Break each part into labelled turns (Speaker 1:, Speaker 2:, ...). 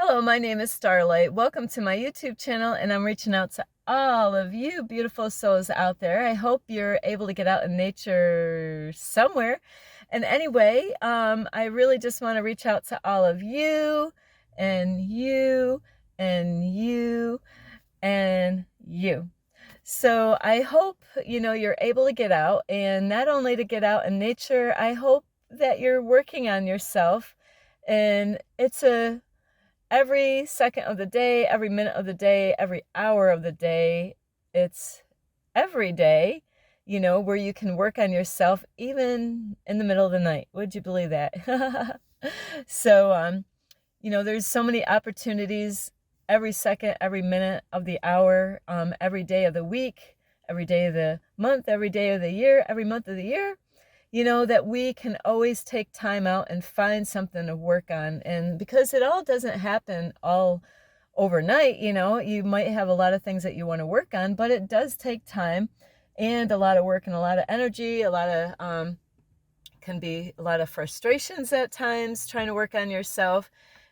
Speaker 1: Hello, my name is Starlight. Welcome to my YouTube channel, and I'm reaching out to all of you beautiful souls out there. I hope you're able to get out in nature somewhere. And anyway, I really just want to reach out to all of you and you and you and you. So I hope, you're able to get out, and not only to get out in nature, I hope that you're working on yourself. And it's every second of the day, every minute of the day, every hour of the day. It's every day, where you can work on yourself, even in the middle of the night. Would you believe that? So, there's so many opportunities every second, every minute of the hour, every day of the week, every day of the month, every day of the year, every month of the year, that we can always take time out and find something to work on. And because it all doesn't happen all overnight, you might have a lot of things that you want to work on, but it does take time and a lot of work and a lot of energy, can be a lot of frustrations at times trying to work on yourself,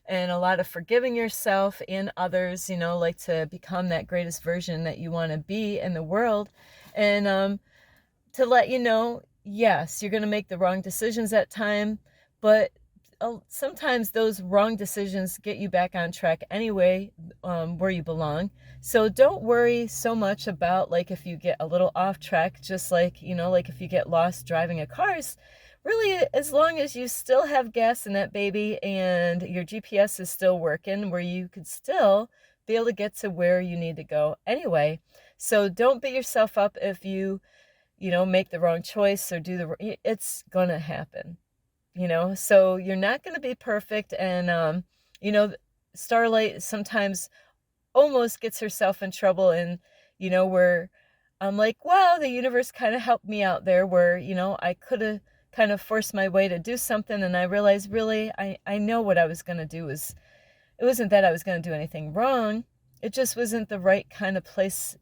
Speaker 1: and a lot of forgiving yourself and others, like to become that greatest version that you want to be in the world. And to let you know, yes, you're going to make the wrong decisions at time, but sometimes those wrong decisions get you back on track anyway, where you belong. So don't worry so much about, like, if you get a little off track, just like, like if you get lost driving a car. Really, as long as you still have gas in that baby and your GPS is still working, where you could still be able to get to where you need to go anyway. So don't beat yourself up if you make the wrong choice or it's gonna happen, so you're not gonna be perfect. And you know, Starlight sometimes almost gets herself in trouble, and where I'm like, well, the universe kind of helped me out there, where I could have kind of forced my way to do something, and I realized, really, I know what I was gonna do. It wasn't that I was gonna do anything wrong, it just wasn't the right kind of place,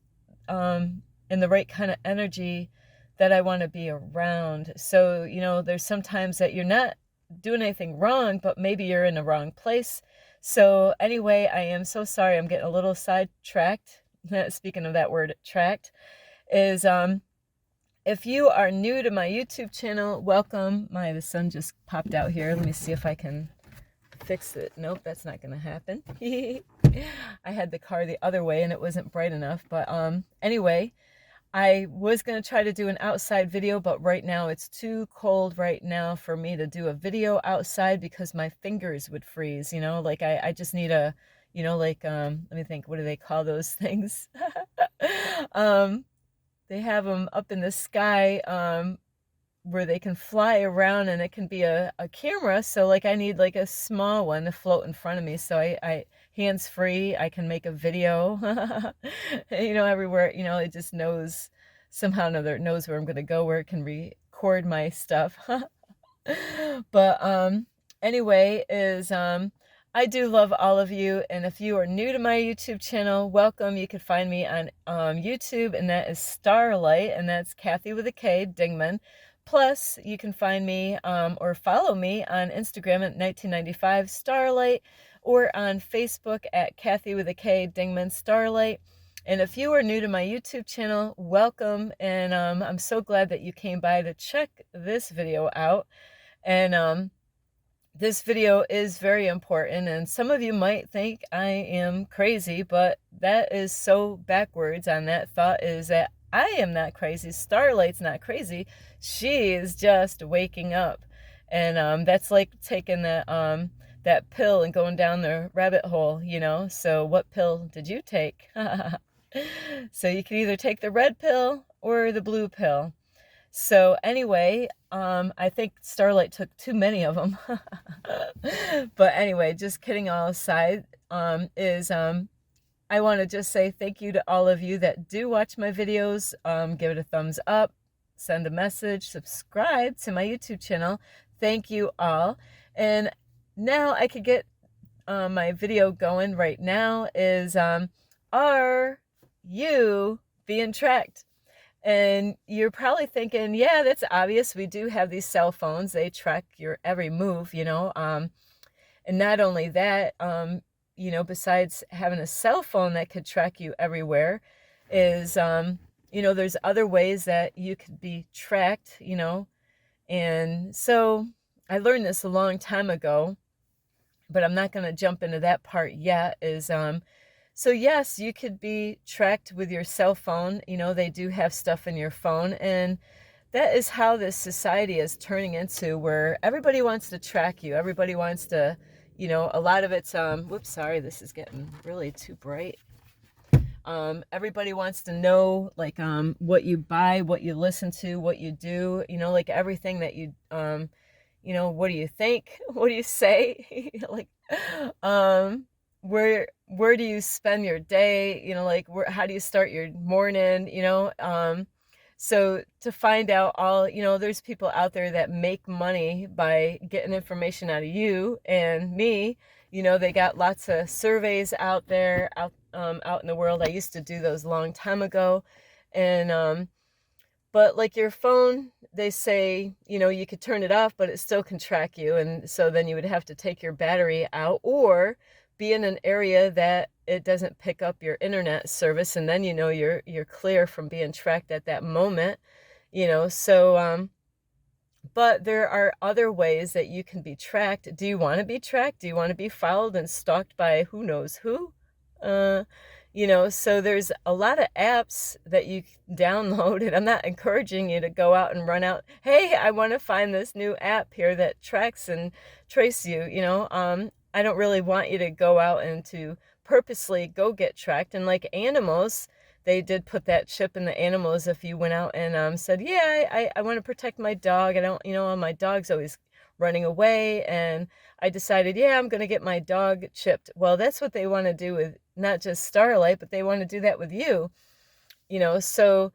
Speaker 1: and the right kind of energy that I want to be around. So, there's sometimes that you're not doing anything wrong, but maybe you're in the wrong place. So anyway, I am so sorry. I'm getting a little sidetracked. Speaking of that word, tracked, is if you are new to my YouTube channel, welcome. The sun just popped out here. Let me see if I can fix it. Nope, that's not gonna happen. I had the car the other way and it wasn't bright enough. But anyway, I was going to try to do an outside video, but right now it's too cold right now for me to do a video outside, because my fingers would freeze, like I just need a, let me think, what do they call those things? They have them up in the sky, where they can fly around, and it can be a camera. So like I need like a small one to float in front of me, so I hands free, I can make a video. Everywhere, it just knows, somehow or another, it knows where I'm gonna go, where it can record my stuff. But anyway, I do love all of you, and if you are new to my YouTube channel, welcome. You can find me on YouTube, and that is Starlight, and that's Kathy with a K, Dingman. Plus, you can find me or follow me on Instagram at 1995 Starlight, or on Facebook at Kathy with a K, Dingman Starlight. And if you are new to my YouTube channel, welcome. And I'm so glad that you came by to check this video out. And this video is very important, and some of you might think I am crazy, but that is so backwards on that thought, is that I am not crazy. Starlight's not crazy. She is just waking up. And that's like taking that pill and going down the rabbit hole, So what pill did you take? So you can either take the red pill or the blue pill. So anyway, I think Starlight took too many of them. But anyway, just kidding all aside, I want to just say thank you to all of you that do watch my videos. Give it a thumbs up, send a message, subscribe to my YouTube channel. Thank you all. And now I could get my video going right now. Are you being tracked? And you're probably thinking, yeah, that's obvious. We do have these cell phones. They track your every move, And not only that, besides having a cell phone that could track you everywhere, is, there's other ways that you could be tracked, and so I learned this a long time ago, but I'm not going to jump into that part yet. So yes, you could be tracked with your cell phone. They do have stuff in your phone, and that is how this society is turning into, where everybody wants to track you. Everybody wants to, a lot of it's, whoops, sorry, this is getting really too bright. Everybody wants to know, like, what you buy, what you listen to, what you do, like everything that you, what do you think? What do you say? Like, where do you spend your day? Like, how do you start your morning? So to find out all, there's people out there that make money by getting information out of you and me. They got lots of surveys out there, out in the world. I used to do those a long time ago. And, but like your phone, they say, you could turn it off, but it still can track you. And so then you would have to take your battery out or be in an area that it doesn't pick up your internet service. And then, you're clear from being tracked at that moment, so, but there are other ways that you can be tracked. Do you want to be tracked? Do you want to be followed and stalked by who knows who? Uh, so there's a lot of apps that you download, and I'm not encouraging you to go out and run out, hey, I want to find this new app here that tracks and trace you, I don't really want you to go out and to purposely go get tracked. And like animals, they did put that chip in the animals. If you went out and said, yeah, I want to protect my dog. I don't, my dog's always running away. And I decided, yeah, I'm going to get my dog chipped. Well, that's what they want to do with not just Starlight, but they want to do that with you, so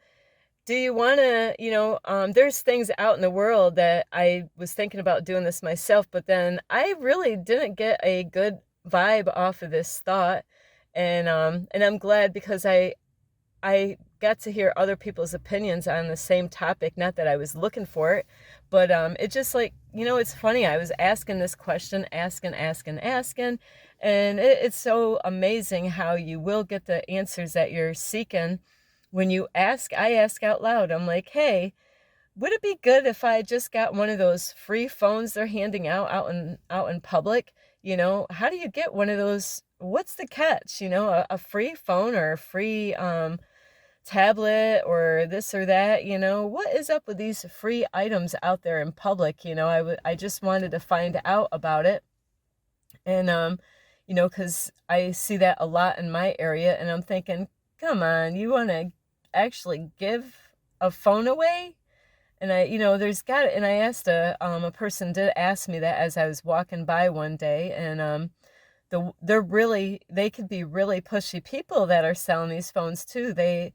Speaker 1: do you want to, there's things out in the world that I was thinking about doing this myself, but then I really didn't get a good vibe off of this thought. And I'm glad, because I got to hear other people's opinions on the same topic. Not that I was looking for it, but it just, like, it's funny. I was asking this question, asking, and it's so amazing how you will get the answers that you're seeking when you ask. I ask out loud. I'm like, hey, would it be good if I just got one of those free phones they're handing out in public? How do you get one of those? What's the catch? A free phone or a free tablet or this or that, what is up with these free items out there in public? I just wanted to find out about it. And because I see that a lot in my area, and I'm thinking, come on, you want to actually give a phone away? And there's got it. And I asked a person did ask me that as I was walking by one day, and they could be really pushy people that are selling these phones too. They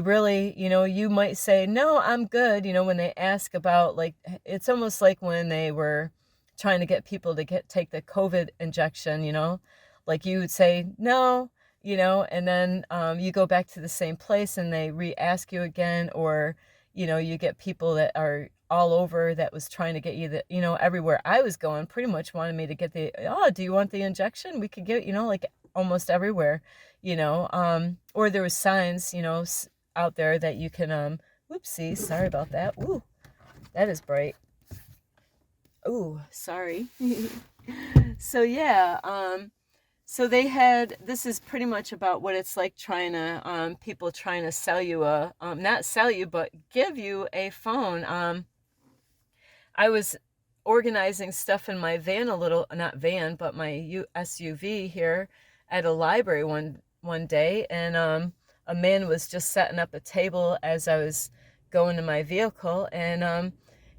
Speaker 1: really, you might say, no, I'm good. When they ask about, like, it's almost like when they were trying to get people to take the COVID injection, like you would say, no, and then you go back to the same place and they re-ask you again, or, you get people that are all over that was trying to get you everywhere I was going pretty much wanted me to get do you want the injection? We could get, like almost everywhere, or there was signs, out there that you can, whoopsie, sorry about that. Ooh, that is bright. Ooh, sorry. So yeah, so this is pretty much about what it's like trying to, people trying to sell you not sell you, but give you a phone. I was organizing stuff in my van not van, but my SUV here at a library one day, and a man was just setting up a table as I was going to my vehicle, and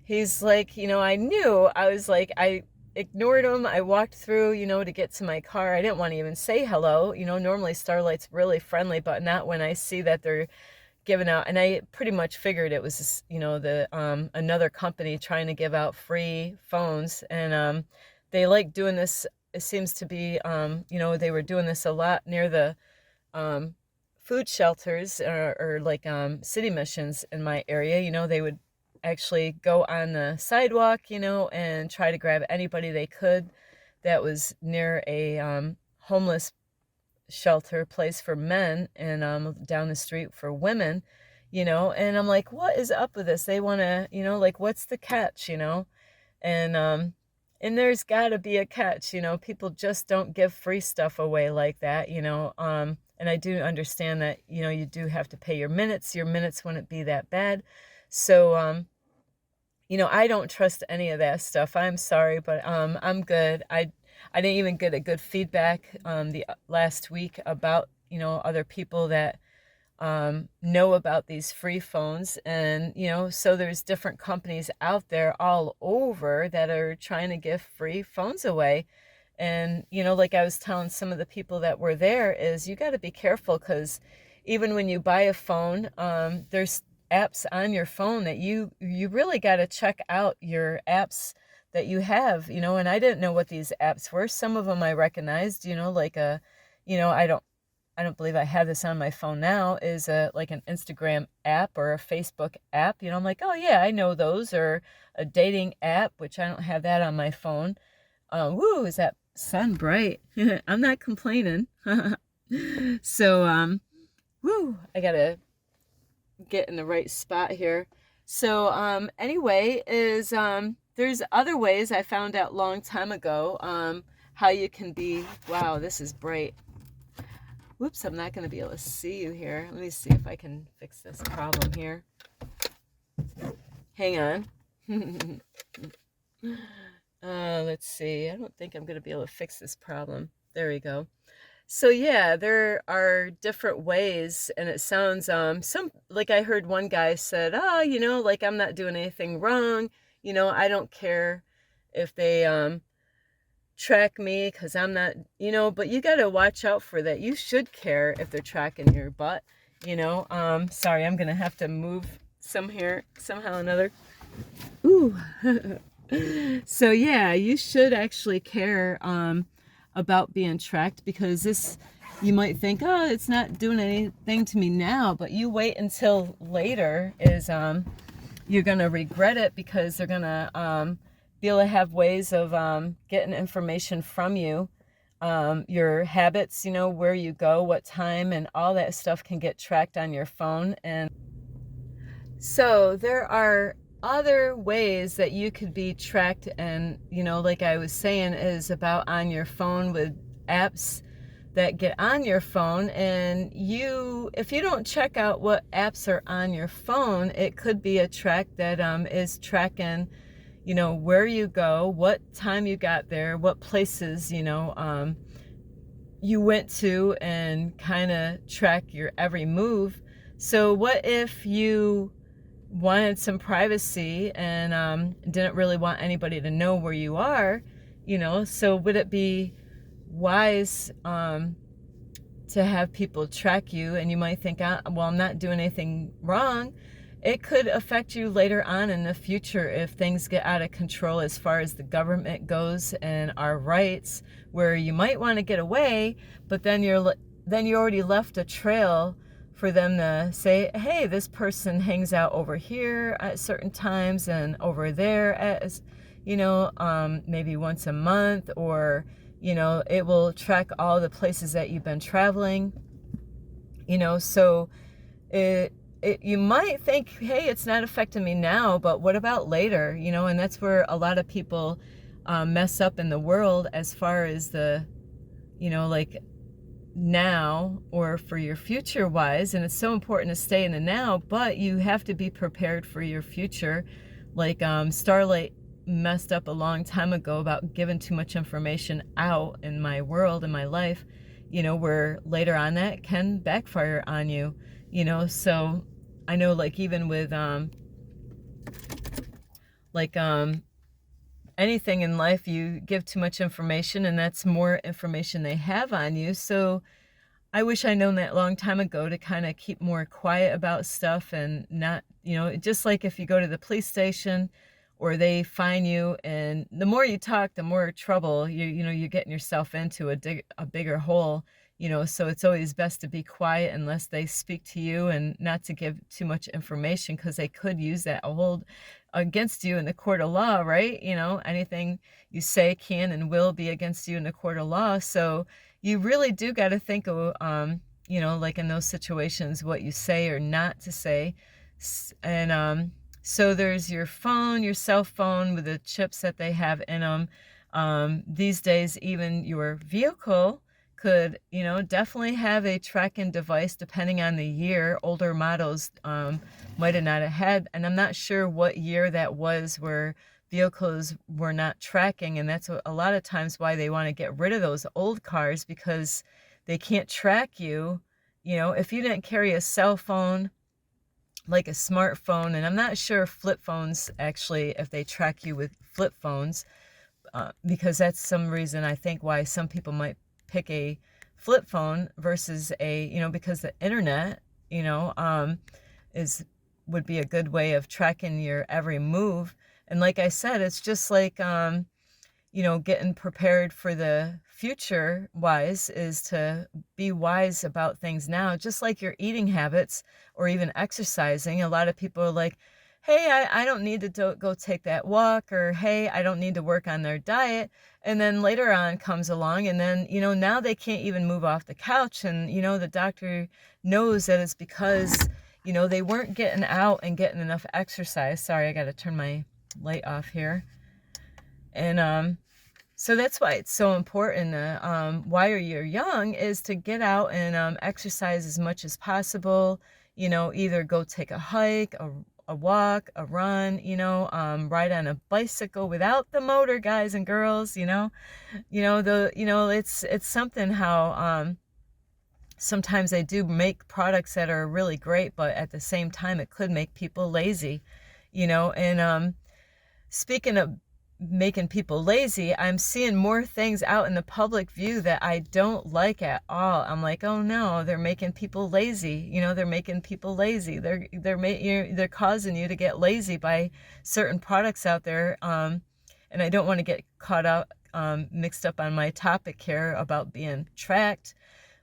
Speaker 1: he's like, I was like, I ignored him. I walked through, to get to my car. I didn't want to even say hello. Normally Starlight's really friendly, but not when I see that they're giving out. And I pretty much figured it was, the another company trying to give out free phones. And they like doing this. It seems to be, they were doing this a lot near the food shelters, or like city missions in my area. They would actually go on the sidewalk, and try to grab anybody they could that was near a homeless shelter place for men, and down the street for women, and I'm like, what is up with this? They want to, like, what's the catch, and there's got to be a catch, people just don't give free stuff away like that, and I do understand that, you do have to pay your minutes wouldn't be that bad. So I don't trust any of that stuff. I'm sorry, but I'm good. I didn't even get a good feedback the last week about, other people that know about these free phones. And, so there's different companies out there all over that are trying to give free phones away. And, like I was telling some of the people that were there, is you got to be careful, because even when you buy a phone, there's apps on your phone that you really got to check out your apps that you have, and I didn't know what these apps were. Some of them I recognized, like I don't believe I have this on my phone now, is like an Instagram app or a Facebook app. I'm like, oh yeah, I know those. Or a dating app, which I don't have that on my phone. Woo, is that sun bright? I'm not complaining. So, woo, I gotta get in the right spot here. So, anyway, there's other ways I found out long time ago, how you can be, wow, this is bright. Whoops, I'm not going to be able to see you here. Let me see if I can fix this problem here. Hang on. Let's see. I don't think I'm going to be able to fix this problem. There we go. So yeah, there are different ways, and it sounds, like I heard one guy said, oh, like I'm not doing anything wrong. I don't care if they, track me, because I'm not, but you got to watch out for that. You should care if they're tracking your butt, sorry, I'm gonna have to move somehow or another. Ooh. So yeah, you should actually care about being tracked, because this, you might think, oh, it's not doing anything to me now, but you wait until later, is you're gonna regret it, because they're gonna be able to have ways of getting information from you, your habits, where you go, what time, and all that stuff can get tracked on your phone. And so there are other ways that you could be tracked, and like I was saying, is about on your phone with apps that get on your phone. And if you don't check out what apps are on your phone, it could be a track that is tracking where you go, what time you got there, what places, you went to, and kind of track your every move. So what if you wanted some privacy and didn't really want anybody to know where you are, so would it be wise to have people track you? And you might think, well, I'm not doing anything wrong. It could affect you later on in the future if things get out of control as far as the government goes and our rights, where you might want to get away, but then you already left a trail for them to say, hey, this person hangs out over here at certain times and over there as, maybe once a month, or, it will track all the places that you've been traveling, so you might think, hey, it's not affecting me now, but what about later? And that's where a lot of people mess up in the world, as far as the, like now or for your future wise. And it's so important to stay in the now, but you have to be prepared for your future. Like Starlight messed up a long time ago about giving too much information out in my world, in my life, where later on that can backfire on you. So I know, like, even with anything in life, you give too much information, and that's more information they have on you. So I wish I'd known that long time ago to kind of keep more quiet about stuff, and not, just like if you go to the police station or they fine you, and the more you talk, the more trouble you're getting yourself into, a bigger hole, so it's always best to be quiet unless they speak to you, and not to give too much information, because they could use that hold against you in the court of law, right? Anything you say can and will be against you in the court of law. So you really do got to think of, like in those situations, what you say or not to say. And so there's your phone, your cell phone with the chips that they have in them. These days, even your vehicle could, definitely have a tracking device, depending on the year. Older models might have not had, and I'm not sure what year that was, where vehicles were not tracking, and that's a lot of times why they want to get rid of those old cars, because they can't track you. If you didn't carry a cell phone, like a smartphone, and I'm not sure flip phones, actually, if they track you with flip phones, because that's some reason, I think, why some people might pick a flip phone versus because the internet, is would be a good way of tracking your every move. And like I said, it's just like, getting prepared for the future wise, is to be wise about things now, just like your eating habits or even exercising. A lot of people are like, hey, I don't need to go take that walk, or hey, I don't need to work on their diet. And then later on comes along, and then, now they can't even move off the couch. And, the doctor knows that it's because, they weren't getting out and getting enough exercise. Sorry, I got to turn my light off here. And so that's why it's so important, while you're young, is to get out and exercise as much as possible. Either go take a hike, a walk, a run, ride on a bicycle without the motor, guys and girls. It's something how sometimes they do make products that are really great, but at the same time, it could make people lazy. And speaking of making people lazy, I'm seeing more things out in the public view that I don't like at all. I'm like, oh no, they're making people lazy. They're making people lazy. They're causing you to get lazy by certain products out there. And I don't want to get caught up, mixed up on my topic here about being tracked.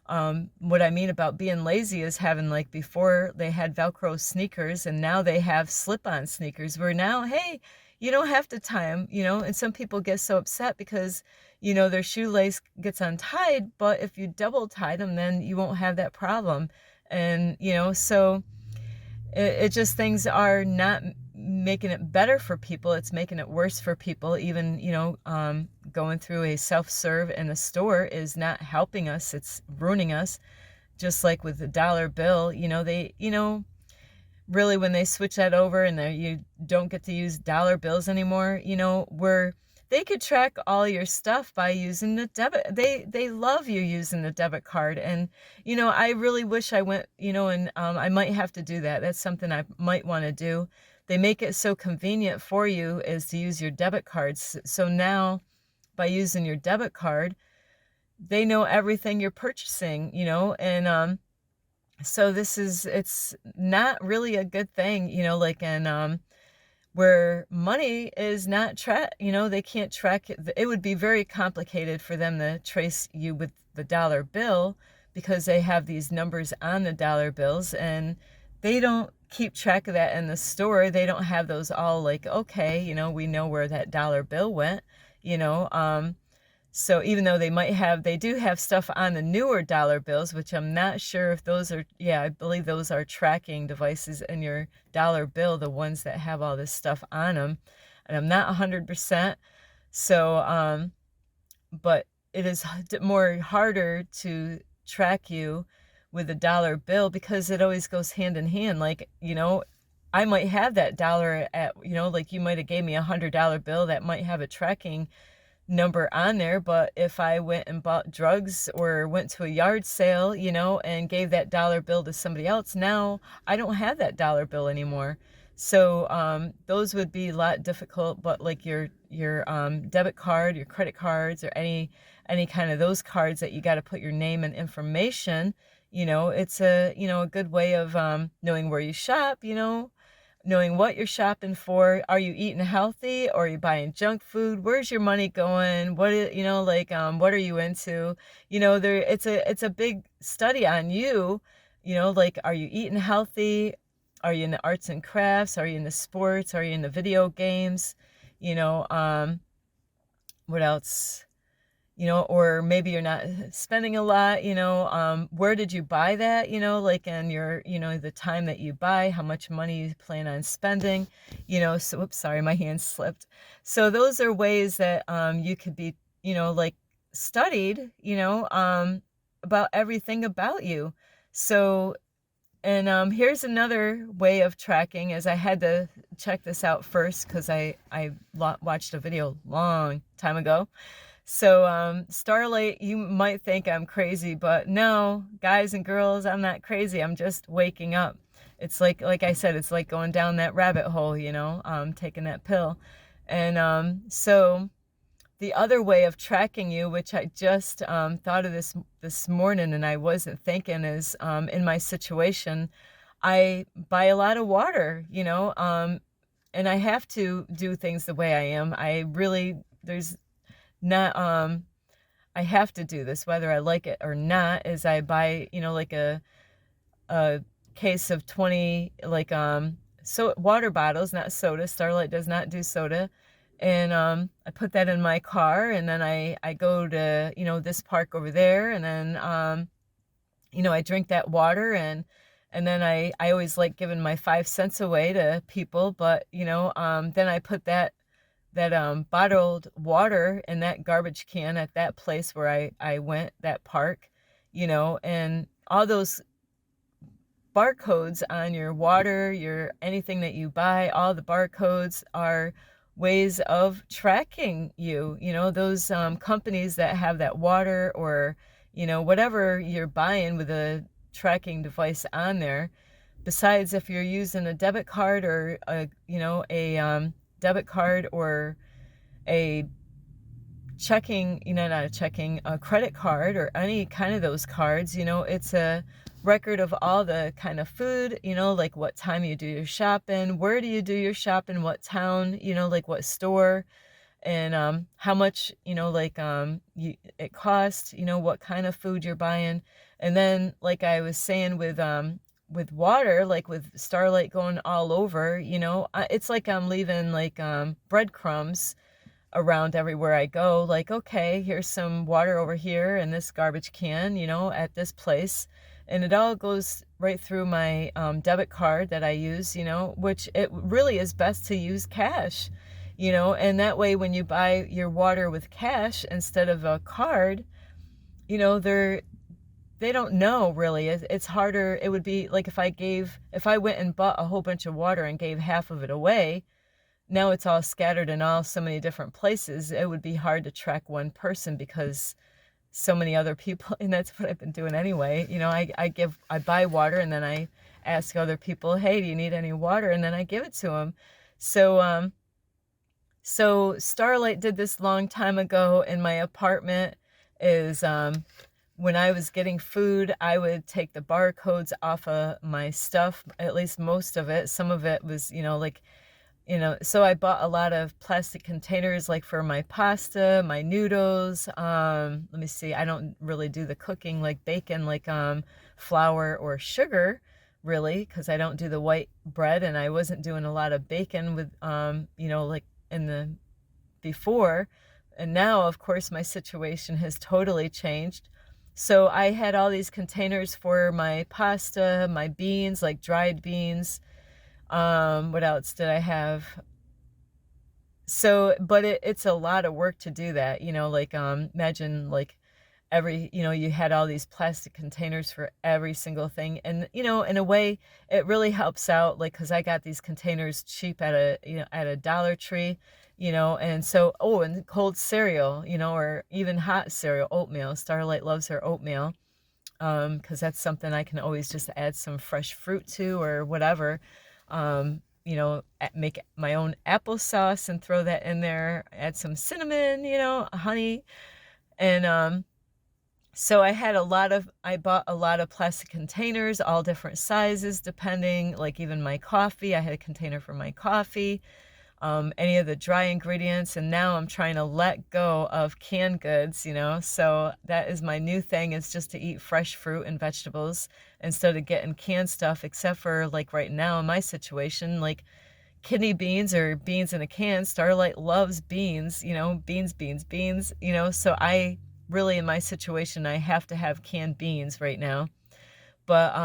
Speaker 1: What I mean about being lazy is having, like, before they had Velcro sneakers, and now they have slip-on sneakers, where now, hey, you don't have to tie them, and some people get so upset because, their shoelace gets untied, but if you double tie them, then you won't have that problem. And, so it just, things are not making it better for people. It's making it worse for people. Even, going through a self-serve in a store is not helping us. It's ruining us. Just like with the dollar bill, they, really, when they switch that over and you don't get to use dollar bills anymore, where they could track all your stuff by using the debit. They love you using the debit card. And, I really wish I went, and I might have to do that. That's something I might want to do. They make it so convenient for you, is to use your debit cards. So now, by using your debit card, they know everything you're purchasing, and so it's not really a good thing, like in where money is not they can't track it. It would be very complicated for them to trace you with the dollar bill, because they have these numbers on the dollar bills, and they don't keep track of that in the store. They don't have those all, like, okay, we know where that dollar bill went, so even though they do have stuff on the newer dollar bills, which I'm not sure if those are, yeah, I believe those are tracking devices in your dollar bill, the ones that have all this stuff on them. And I'm not 100%. So, but it is more harder to track you with a dollar bill, because it always goes hand in hand. Like, I might have that dollar at, like, you might have gave me $100 bill that might have a tracking number on there, but if I went and bought drugs or went to a yard sale, and gave that dollar bill to somebody else, now I don't have that dollar bill anymore. So those would be a lot difficult. But like your debit card, your credit cards, or any kind of those cards that you got to put your name and information, it's a good way of knowing where you shop, knowing what you're shopping for. Are you eating healthy, or are you buying junk food? Where's your money going? What are you into? It's a big study on you. Like, are you eating healthy? Are you in the arts and crafts? Are you in the sports? Are you in the video games? You know, what else? Or maybe you're not spending a lot, where did you buy that, like, and the time that you buy, how much money you plan on spending, so, oops, sorry, my hand slipped. So those are ways that you could be, like, studied, about everything about you. So, and here's another way of tracking, is I had to check this out first because I watched a video long time ago. So, Starlight, you might think I'm crazy, but no, guys and girls, I'm not crazy. I'm just waking up. It's like I said, it's like going down that rabbit hole, taking that pill. And so the other way of tracking you, which I just thought of this morning and I wasn't thinking, is in my situation, I buy a lot of water, and I have to do things the way I am. There's not I have to do this whether I like it or not, is I buy, like a case of 20, like, so water bottles, not soda. Starlight does not do soda. And I put that in my car, and then I go to, this park over there, and then I drink that water, and then I always like giving my 5 cents away to people, but then I put that bottled water in that garbage can at that place where I went, that park, and all those barcodes on your water, your anything that you buy, all the barcodes are ways of tracking you. Those companies that have that water, or whatever you're buying with a tracking device on there. Besides, if you're using a debit card, or a debit card, or a a credit card, or any kind of those cards, it's a record of all the kind of food, like what time you do your shopping, where do you do your shopping, what town, like what store, and how much, it costs, what kind of food you're buying. And then, like I was saying, with water, like with Starlight going all over, it's like I'm leaving, like, breadcrumbs around everywhere I go. Like, okay, here's some water over here in this garbage can, at this place. And it all goes right through my debit card that I use, which it really is best to use cash, and that way when you buy your water with cash instead of a card, they don't know, really. It's harder. It would be like if I went and bought a whole bunch of water and gave half of it away. Now it's all scattered in so many different places. It would be hard to track one person because so many other people, and that's what I've been doing anyway. I buy water, and then I ask other people, hey, do you need any water? And then I give it to them. So Starlight did this long time ago in my apartment, is when I was getting food, I would take the barcodes off of my stuff, at least most of it. Some of it was, so I bought a lot of plastic containers, like for my pasta, my noodles. Let me see, I don't really do the cooking, like bacon, like flour or sugar, really, because I don't do the white bread, and I wasn't doing a lot of bacon with, like in the before. And now, of course, my situation has totally changed. So I had all these containers for my pasta, my beans, like dried beans. What else did I have? So, but it's a lot of work to do that, like, imagine, like, you had all these plastic containers for every single thing. And, in a way, it really helps out, like, because I got these containers cheap at a Dollar Tree, and so, and cold cereal, or even hot cereal, oatmeal. Starlight loves her oatmeal, because that's something I can always just add some fresh fruit to, or whatever. Make my own applesauce and throw that in there, add some cinnamon, honey. And So I bought a lot of plastic containers, all different sizes, depending, like even my coffee. I had a container for my coffee, any of the dry ingredients, and now I'm trying to let go of canned goods, you know. So that is my new thing, is just to eat fresh fruit and vegetables instead of getting canned stuff, except for like right now in my situation, like kidney beans or beans in a can. Starlight loves beans, you know, beans, you know. So I really, in my situation, I have to have canned beans right now. But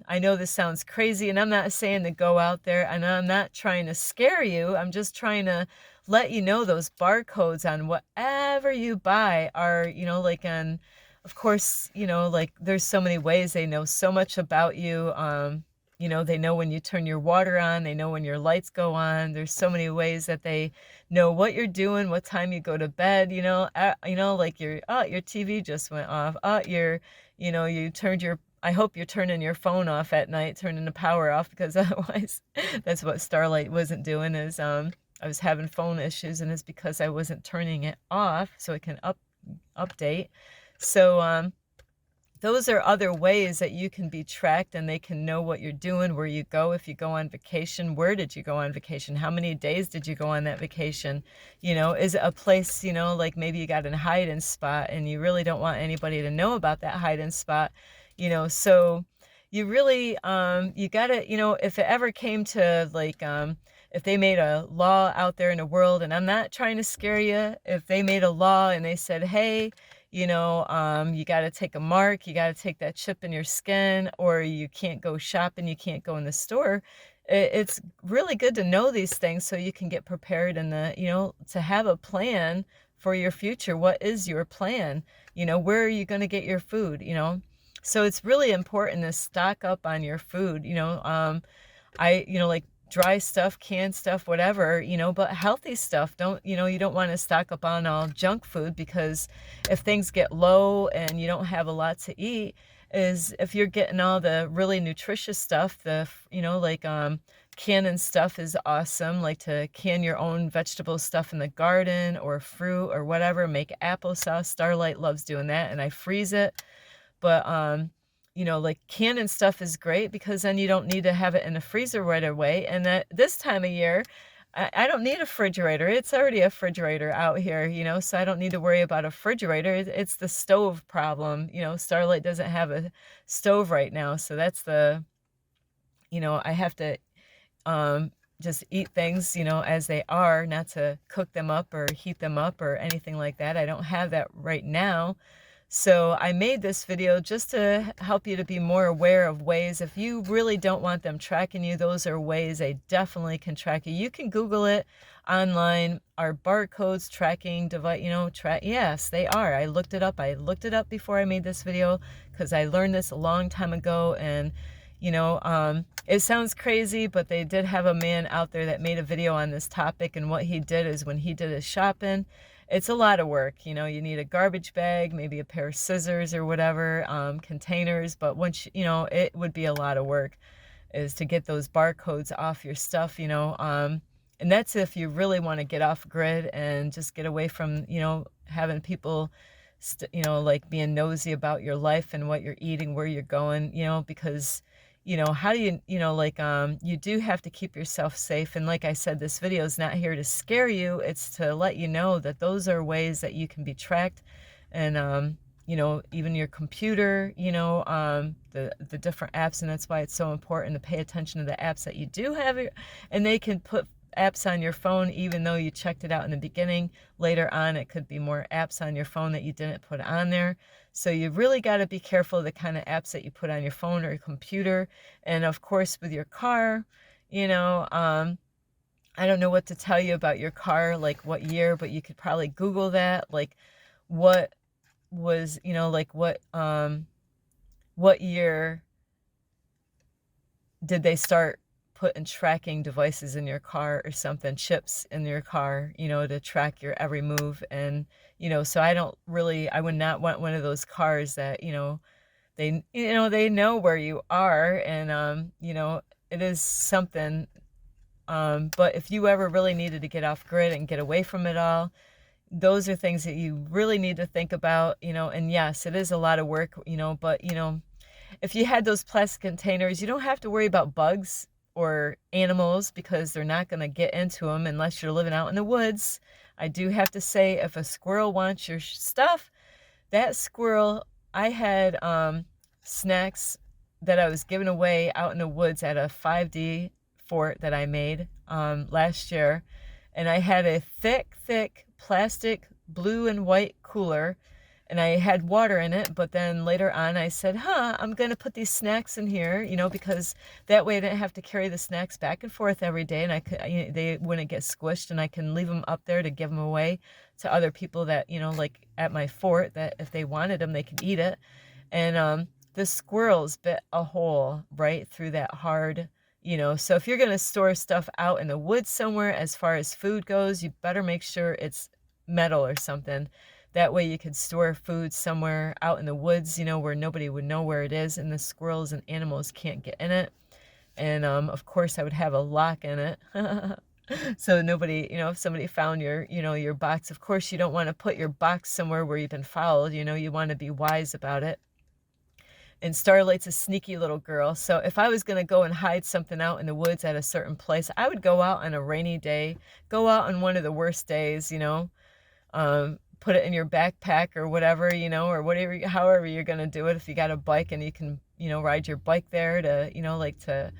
Speaker 1: I know this sounds crazy, and I'm not saying to go out there, and I'm not trying to scare you. I'm just trying to let you know those barcodes on whatever you buy are, you know, like on, of course, you know, like there's so many ways they know so much about you. You know, they know when you turn your water on, they know when your lights go on. There's so many ways that they know what you're doing, what time you go to bed, you know, like your TV just went off. You know, you turned your I hope you're turning your phone off at night, turning the power off, because otherwise that's what Starlight wasn't doing, is I was having phone issues, and it's because I wasn't turning it off so it can update. So those are other ways that you can be tracked, and they can know what you're doing, where you go. If you go on vacation, where did you go on vacation? How many days did you go on that vacation? You know, is it a place, you know, like maybe you got a hide-in spot and you really don't want anybody to know about that hide-in spot, you know. So you really, you gotta, you know, if it ever came to like, if they made a law out there in the world, and I'm not trying to scare you, if they made a law and they said, hey, you know, you got to take a mark, you got to take that chip in your skin, or you can't go shopping, you can't go in the store. It's really good to know these things so you can get prepared, and you know, to have a plan for your future. What is your plan? You know, where are you going to get your food, you know? So it's really important to stock up on your food, you know. You know, like dry stuff, canned stuff, whatever, you know, but healthy stuff. You know, you don't want to stock up on all junk food, because if things get low and you don't have a lot to eat, is if you're getting all the really nutritious stuff, you know, like, canning stuff is awesome, like to can your own vegetable stuff in the garden or fruit or whatever, make applesauce. Starlight loves doing that, and I freeze it. But you know, like canning stuff is great, because then you don't need to have it in the freezer right away. And at this time of year, I don't need a refrigerator. It's already a refrigerator out here, you know, so I don't need to worry about a refrigerator. It's the stove problem. You know, Starlight doesn't have a stove right now, so that's you know, I have to just eat things, you know, as they are, not to cook them up or heat them up or anything like that. I don't have that right now. So I made this video just to help you to be more aware of ways. If you really don't want them tracking you, those are ways they definitely can track you. You can Google it online. Are barcodes tracking device, you know, yes, they are. I looked it up. I looked it up before I made this video, because I learned this a long time ago. And you know, it sounds crazy, but they did have a man out there that made a video on this topic, and what he did is, when he did his shopping, it's a lot of work. You know, you need a garbage bag, maybe a pair of scissors or whatever, containers, but once, you know, it would be a lot of work, is to get those barcodes off your stuff, you know, and that's if you really want to get off grid and just get away from, you know, having people you know, like being nosy about your life and what you're eating, where you're going, you know, because, you know, how do you know, like, you do have to keep yourself safe. And like I said, this video is not here to scare you. It's to let you know that those are ways that you can be tracked. And, you know, even your computer, you know, the different apps. And that's why it's so important to pay attention to the apps that you do have. And they can put apps on your phone, even though you checked it out in the beginning. Later on, it could be more apps on your phone that you didn't put on there. So you really got to be careful of the kind of apps that you put on your phone or your computer. And of course, with your car, you know, I don't know what to tell you about your car, like what year, but you could probably Google that, like what was, you know, like what year did they start putting tracking devices in your car or something, chips in your car, you know, to track your every move. And, you know, so I would not want one of those cars that, you know, they know where you are. And, you know, it is something. But if you ever really needed to get off grid and get away from it all, those are things that you really need to think about, and yes, it is a lot of work, but, if you had those plastic containers, you don't have to worry about bugs or animals because they're not going to get into them unless you're living out in the woods. I do have to say, if a squirrel wants your stuff, that squirrel, I had snacks that I was giving away out in the woods at a 5D fort that I made last year. And I had a thick plastic blue and white cooler, and I had water in it. But then later on I said, I'm going to put these snacks in here, because that way I didn't have to carry the snacks back and forth every day, and they wouldn't get squished, and I can leave them up there to give them away to other people that, like at my fort, that if they wanted them, they could eat it. And the squirrels bit a hole right through that hard, so if you're going to store stuff out in the woods somewhere, as far as food goes, you better make sure it's metal or something. That way you could store food somewhere out in the woods, where nobody would know where it is, and the squirrels and animals can't get in it. And of course I would have a lock in it. So nobody, if somebody found your box, of course you don't want to put your box somewhere where you've been followed, you want to be wise about it. And Starlight's a sneaky little girl. So if I was going to go and hide something out in the woods at a certain place, I would go out on a rainy day, go out on one of the worst days, put it in your backpack or whatever, or whatever, however you're going to do it. If you got a bike and you can, ride your bike there to, like to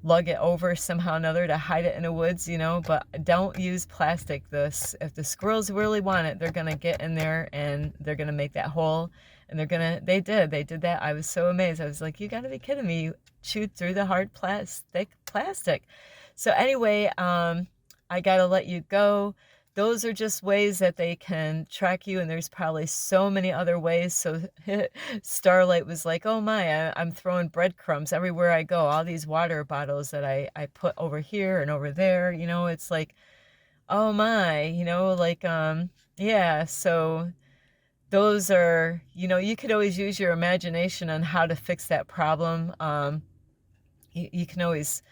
Speaker 1: lug it over somehow or another to hide it in the woods, but don't use plastic. If the squirrels really want it, they're going to get in there and they're going to make that hole, and they did that. I was so amazed. I was like, you got to be kidding me. You chewed through the hard plastic. So anyway, I got to let you go. Those are just ways that they can track you, and there's probably so many other ways. So Starlight was like, oh my, I'm throwing breadcrumbs everywhere I go. All these water bottles that I put over here and over there, it's like, oh my, yeah. So those are, you could always use your imagination on how to fix that problem. You can always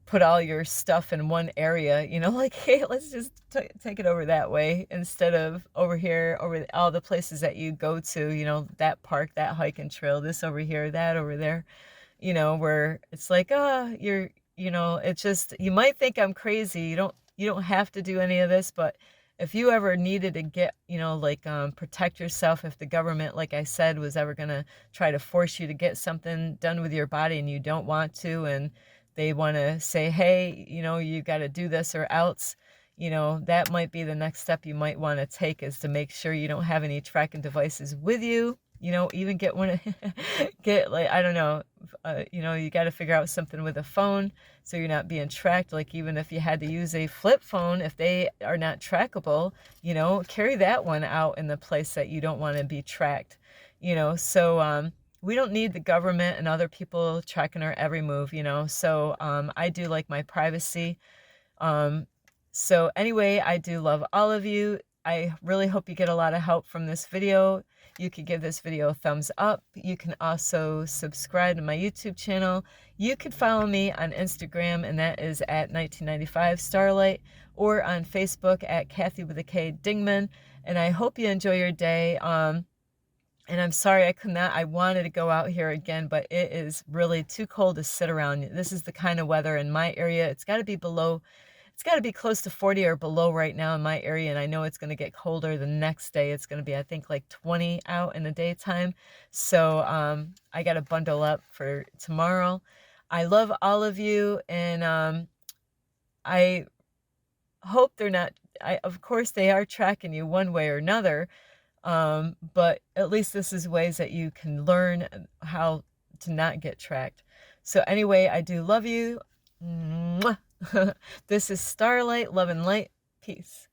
Speaker 1: put all your stuff in one area, like, hey, let's just take it over that way instead of over here, over all the places that you go to, that park, that hiking trail, this over here, that over there, where it's like, it's just, you might think I'm crazy. You don't have to do any of this, but if you ever needed to get, protect yourself, if the government, like I said, was ever going to try to force you to get something done with your body and you don't want to, and they want to say, hey, you got to do this or else, that might be the next step you might want to take, is to make sure you don't have any tracking devices with you, even get one, I don't know, you got to figure out something with a phone so you're not being tracked. Like, even if you had to use a flip phone, if they are not trackable, carry that one out in the place that you don't want to be tracked, so, we don't need the government and other people tracking our every move, so I do like my privacy. So anyway, I do love all of you. I really hope you get a lot of help from this video. You could give this video a thumbs up. You can also subscribe to my YouTube channel. You could follow me on Instagram, and that is at 1995 Starlight, or on Facebook at Kathy with a K Dingman. And I hope you enjoy your day. And I'm sorry I could not. I wanted to go out here again, but it is really too cold to sit around. This is the kind of weather in my area. It's got to be below, it's got to be close to 40 or below right now in my area. And I know it's going to get colder the next day. It's going to be, I think, like 20 out in the daytime. So I got to bundle up for tomorrow. I love all of you. And I hope they're not, of course they are tracking you one way or another. But at least this is ways that you can learn how to not get tracked. So anyway, I do love you. This is Starlight, love and light. Peace.